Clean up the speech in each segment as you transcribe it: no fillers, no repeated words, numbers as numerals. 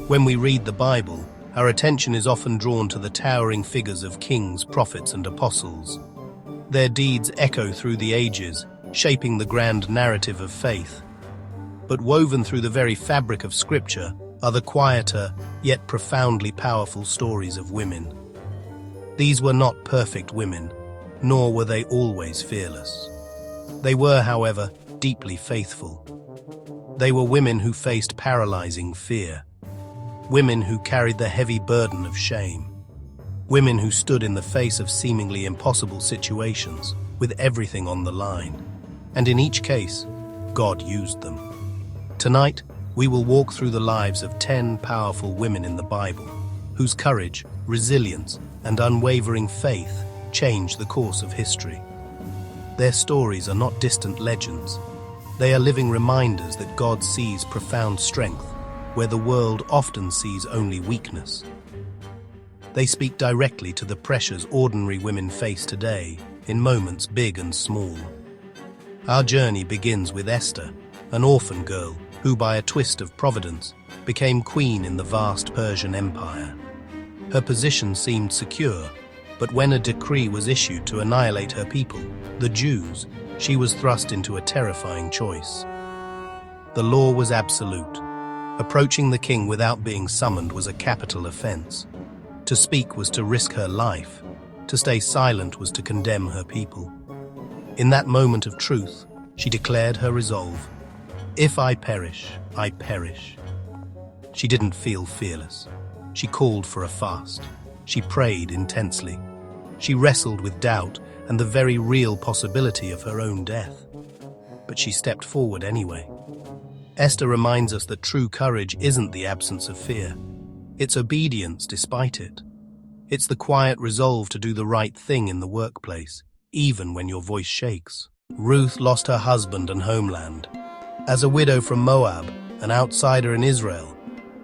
When we read the Bible, our attention is often drawn to the towering figures of kings, prophets, and apostles. Their deeds echo through the ages, shaping the grand narrative of faith. But woven through the very fabric of Scripture are the quieter, yet profoundly powerful stories of women. These were not perfect women, nor were they always fearless. They were, however, deeply faithful. They were women who faced paralyzing fear. Women who carried the heavy burden of shame. Women who stood in the face of seemingly impossible situations, with everything on the line. And in each case, God used them. Tonight, we will walk through the lives of 10 powerful women in the Bible, whose courage, resilience, and unwavering faith changed the course of history. Their stories are not distant legends. They are living reminders that God sees profound strength where the world often sees only weakness. They speak directly to the pressures ordinary women face today, in moments big and small. Our journey begins with Esther, an orphan girl who, by a twist of providence, became queen in the vast Persian Empire. Her position seemed secure, but when a decree was issued to annihilate her people, the Jews, she was thrust into a terrifying choice. The law was absolute. Approaching the king without being summoned was a capital offense. To speak was to risk her life. To stay silent was to condemn her people. In that moment of truth, she declared her resolve. If I perish, I perish. She didn't feel fearless. She called for a fast. She prayed intensely. She wrestled with doubt and the very real possibility of her own death. But she stepped forward anyway. Esther reminds us that true courage isn't the absence of fear. It's obedience despite it. It's the quiet resolve to do the right thing in the workplace, even when your voice shakes. Ruth lost her husband and homeland. As a widow from Moab, an outsider in Israel,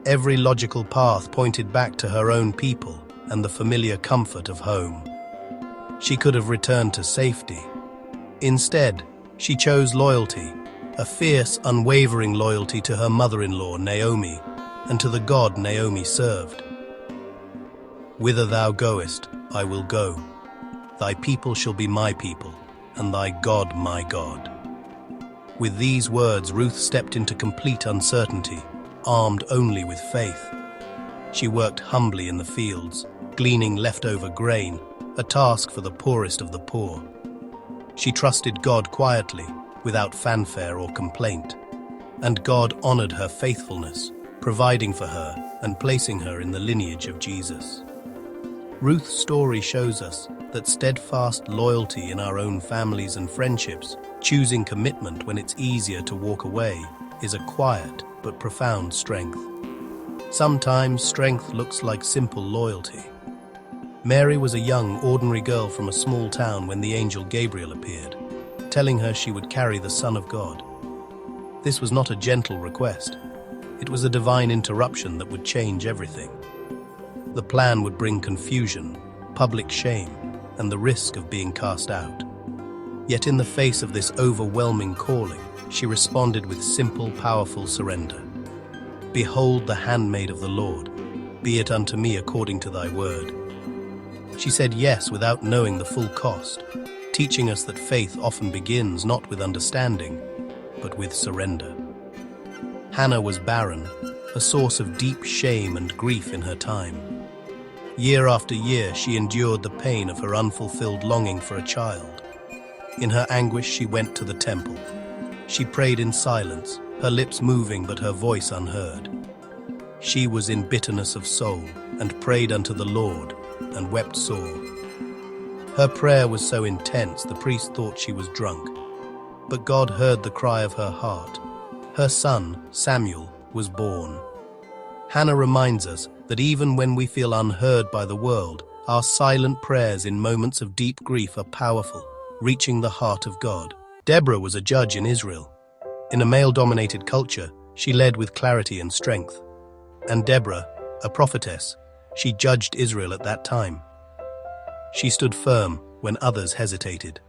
every logical path pointed back to her own people and the familiar comfort of home. She could have returned to safety. Instead, she chose loyalty, a fierce, unwavering loyalty to her mother-in-law, Naomi, and to the God Naomi served. Whither thou goest, I will go. Thy people shall be my people, and thy God my God. With these words, Ruth stepped into complete uncertainty, armed only with faith. She worked humbly in the fields, gleaning leftover grain, a task for the poorest of the poor. She trusted God quietly, without fanfare or complaint, and God honored her faithfulness, providing for her and placing her in the lineage of Jesus. Ruth's story shows us that steadfast loyalty in our own families and friendships, choosing commitment when it's easier to walk away, is a quiet but profound strength. Sometimes strength looks like simple loyalty. Mary was a young, ordinary girl from a small town when the angel Gabriel appeared, telling her she would carry the Son of God. This was not a gentle request. It was a divine interruption that would change everything. The plan would bring confusion, public shame, and the risk of being cast out. Yet in the face of this overwhelming calling, she responded with simple, powerful surrender. Behold the handmaid of the Lord, be it unto me according to thy word. She said yes without knowing the full cost, teaching us that faith often begins not with understanding, but with surrender. Hannah was barren, a source of deep shame and grief in her time. Year after year, she endured the pain of her unfulfilled longing for a child. In her anguish, she went to the temple. She prayed in silence, her lips moving but her voice unheard. She was in bitterness of soul, and prayed unto the Lord, and wept sore. Her prayer was so intense the priest thought she was drunk. But God heard the cry of her heart. Her son, Samuel, was born. Hannah reminds us that even when we feel unheard by the world, our silent prayers in moments of deep grief are powerful, reaching the heart of God. Deborah was a judge in Israel. In a male-dominated culture, she led with clarity and strength. And Deborah, a prophetess, she judged Israel at that time. She stood firm when others hesitated.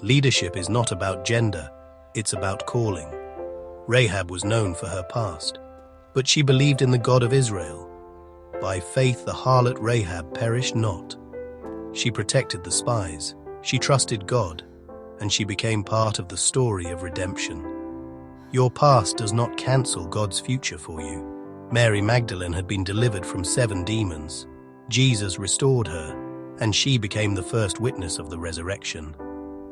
Leadership is not about gender, it's about calling. Rahab was known for her past, But she believed in the God of Israel. By faith the harlot Rahab perished not. She protected the spies, she trusted God, and she became part of the story of redemption. Your past does not cancel God's future for you. Mary Magdalene had been delivered from 7 demons. Jesus restored her, and she became the first witness of the resurrection.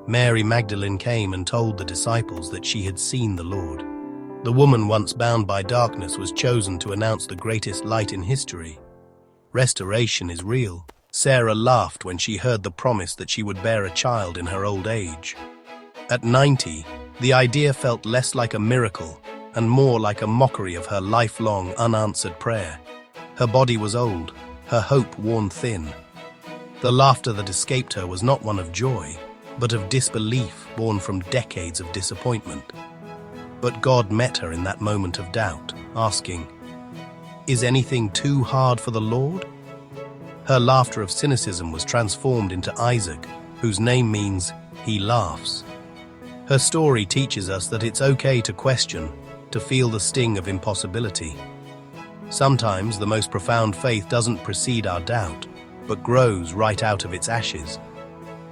Mary Magdalene came and told the disciples that she had seen the Lord. The woman once bound by darkness was chosen to announce the greatest light in history. Restoration is real. Sarah laughed when she heard the promise that she would bear a child in her old age. At 90, the idea felt less like a miracle and more like a mockery of her lifelong unanswered prayer. Her body was old, her hope worn thin. The laughter that escaped her was not one of joy, but of disbelief born from decades of disappointment. But God met her in that moment of doubt, asking, "Is anything too hard for the Lord?" Her laughter of cynicism was transformed into Isaac, whose name means, "He laughs." Her story teaches us that it's okay to question, to feel the sting of impossibility. Sometimes the most profound faith doesn't precede our doubt, but grows right out of its ashes.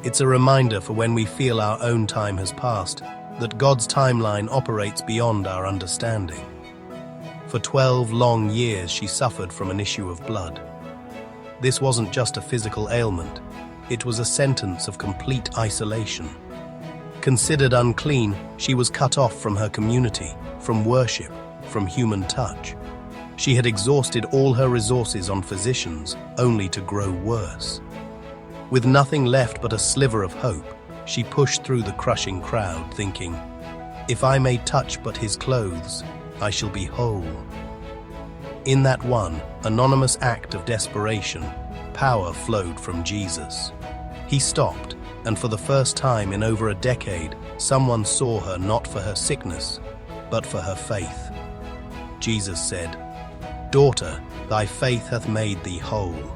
It's a reminder for when we feel our own time has passed, that God's timeline operates beyond our understanding. For 12 long years she suffered from an issue of blood. This wasn't just a physical ailment, it was a sentence of complete isolation. Considered unclean, she was cut off from her community, from worship, from human touch. She had exhausted all her resources on physicians, only to grow worse. With nothing left but a sliver of hope, she pushed through the crushing crowd, thinking, "If I may touch but his clothes, I shall be whole." In that one anonymous act of desperation, power flowed from Jesus. He stopped, and for the first time in over a decade, someone saw her not for her sickness, but for her faith. Jesus said, "Daughter, thy faith hath made thee whole."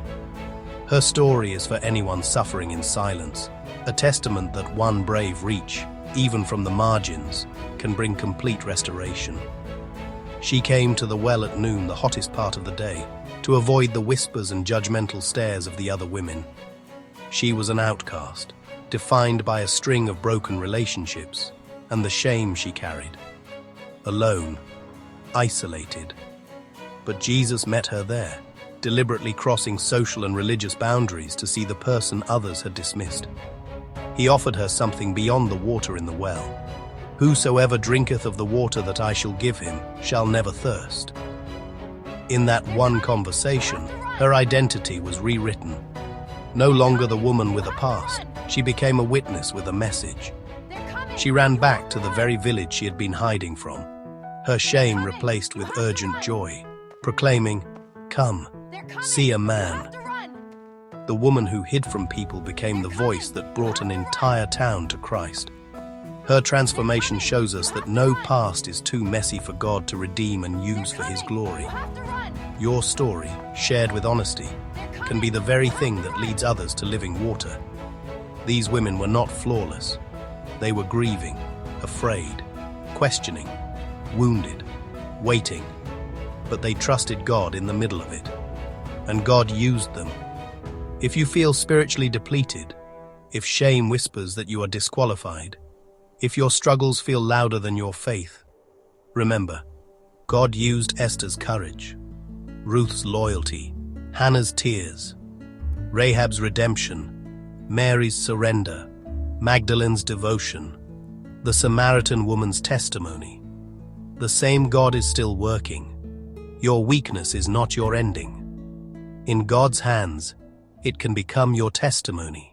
Her story is for anyone suffering in silence, a testament that one brave reach, even from the margins, can bring complete restoration. She came to the well at noon, the hottest part of the day, to avoid the whispers and judgmental stares of the other women. She was an outcast, defined by a string of broken relationships, and the shame she carried. Alone, isolated. But Jesus met her there, deliberately crossing social and religious boundaries to see the person others had dismissed. He offered her something beyond the water in the well. "Whosoever drinketh of the water that I shall give him shall never thirst." In that one conversation, her identity was rewritten. No longer the woman with a past, she became a witness with a message. She ran back to the very village she had been hiding from, her shame replaced with urgent joy, proclaiming, "Come, see a man." The woman who hid from people became the voice that brought an entire town to Christ. Her transformation shows us that no past is too messy for God to redeem and use for His glory. Your story, shared with honesty, can be the very thing that leads others to living water. These women were not flawless. They were grieving, afraid, questioning, wounded, waiting, but they trusted God in the middle of it. And God used them. If you feel spiritually depleted, if shame whispers that you are disqualified, if your struggles feel louder than your faith, remember, God used Esther's courage, Ruth's loyalty, Hannah's tears, Rahab's redemption, Mary's surrender, Magdalene's devotion, the Samaritan woman's testimony. The same God is still working. Your weakness is not your ending. In God's hands, it can become your testimony.